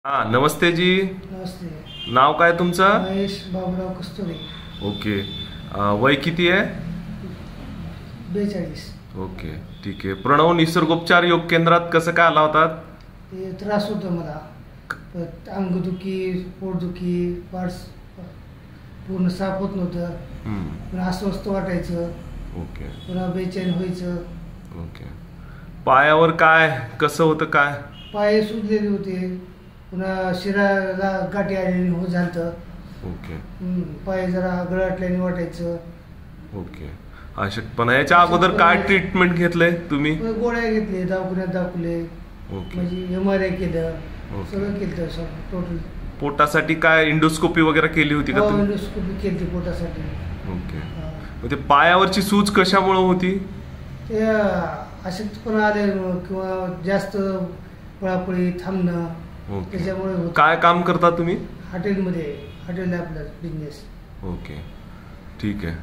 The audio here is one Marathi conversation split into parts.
हा, नमस्ते जी. नमस्ते. नाव काय तुमचं? महेश बाबुराव कस्तुरे. ओके. वय किती आहे? 42. ओके, ठीक आहे. प्रणव निसर्गोपचार योग केंद्रात कसं काय आला होता? ते त्रास होतो मला, अंगदुखी, पोटदुखी, पार्स पूर्ण साफ होत नव्हतं, पुन्हा अस्वस्थ वाटायचं, ओके पुन्हा बेचैन व्हायचं. ओके. पायावर काय कसं होतं काय? पाय सुजलेले होते, पुन्हा शिराला गाठी आलेली हो झालं. ओके पाय जरा गळाटल्याने वाटायचं. ओके. अशक्तपणा याच्या अगोदर काय ट्रीटमेंट घेतलंय तुम्ही? गोळ्या घेतले, दवाखान्यात दाखवले, ओके म्हणजे MRI केलं, ओके. सगळं केलं टोटल. पोटासाठी काय इंडोस्कोपी वगैरे केली होती का तुम्ही? इंडोस्कोपी केली पोटासाठी. ओके. हा. मग ते पायावरची सूज कशामुळे होती? ते अशक्तपणा आल्यामुळं किंवा जास्त पळापळी थांबणं, ओके. त्याच्यामुळे होतं. काय काम करता तुम्ही? हॉटेल आपला बिझनेस. ओके, ठीक आहे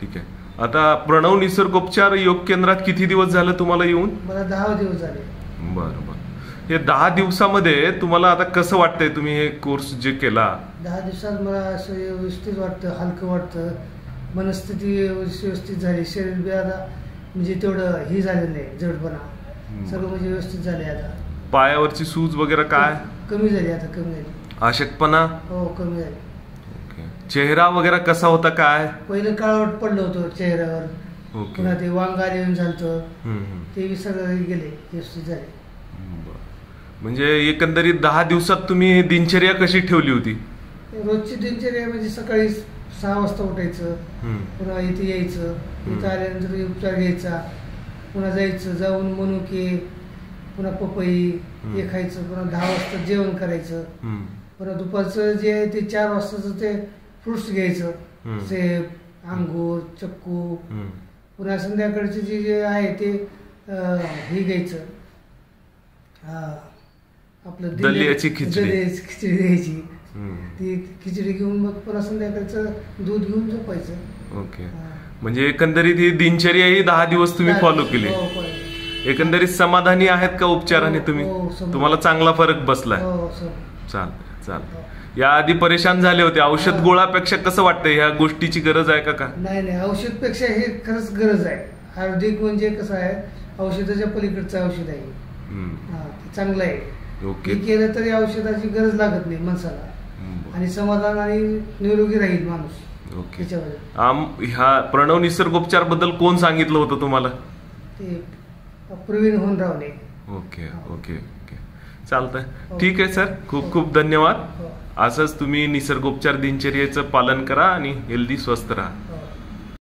ठीक आहे. आता प्रणव निसर्गोपचार योग केंद्रात किती दिवस झाले तुम्हाला येऊन? मला 10 दिवस झाले. बरं बरं. हे 10 दिवसामध्ये तुम्हाला आता कसं वाटतंय तुम्ही हे कोर्स जे केला? 10 दिवसात मला असं व्यवस्थित वाटतं, हलकं वाटतं, मनस्थिती व्यवस्थित झाली, शरीर बी आता म्हणजे तेवढं हे झालं नाही, जडपणा सगळं म्हणजे व्यवस्थित झाले. आता पायावरची सूज वगैरे काय कमी झाली, आता कमी झाली. अशक्तपणा? हो, कमी झाली. ओके. चेहरा वगैरे कसा होता काय? पहिलं काळवट पडलं होतं चेहऱ्यावर, ओके. पुन्हा ते वांग आले झालं, हम्म. ते बी सगळं गेले, व्यवस्थित झाले. बरं. म्हणजे एकंदरीत 10 दिवसात तुम्ही दिनचर्या कशी ठेवली होती? रोजची दिनचर्या म्हणजे सकाळी 6 वाजता उठायचं, पुन्हा इथे यायचं, इथं आल्यानंतर उपचार घ्यायचा, पुन्हा जायचं, जाऊन मनुके, पुन्हा पपई हे खायचं, पुन्हा 10 वाजता जेवण करायचं, पुन्हा दुपारचं जे आहे ते 4 वाजताचं ते फ्रुट्स घ्यायचं, सेब, अंगूर, चक्कू, पुन्हा संध्याकाळचे जे आहे ते हे घ्यायचं, आपलं दलियाची खिचडी घ्यायची. ती खिचडी घेऊन मग पुन्हा संध्याकाळचं दूध घेऊन झोपायचं. ओके. म्हणजे एकंदरीत ही दिनचर्या ही 10 दिवस तुम्ही फॉलो केली. एकंदरीत समाधानी आहेत का उपचाराने तुम्ही? तुम्हाला चांगला फरक बसलाय? चाल चाल. या आधी परेशान झाले होते, औषध गोळ्यापेक्षा कसं वाटतंय? ह्या गोष्टीची गरज आहे का? नाही, औषधपेक्षा हे खरंच गरज आहे. आयुर्वेदिक म्हणजे कसं आहे, औषधाच्या पलीकडचं औषध आहे. ते चांगलं आहे. ओके. हे केलं तरी औषधाची गरज लागत नाही माणसाला, आणि समाधान आणि निरोगी राहील माणूस. ओके. ह्या प्रणव निसर्गोपचार बद्दल कोण सांगितलं होतं तुम्हाला? ते प्रवीण होनरावने. Okay okay okay. चालतंय. ठीक आहे सर, खूप खूप धन्यवाद. असंच तुम्ही निसर्गोपचार दिनचर्येचं पालन करा आणि हेल्दी, स्वस्थ राहा.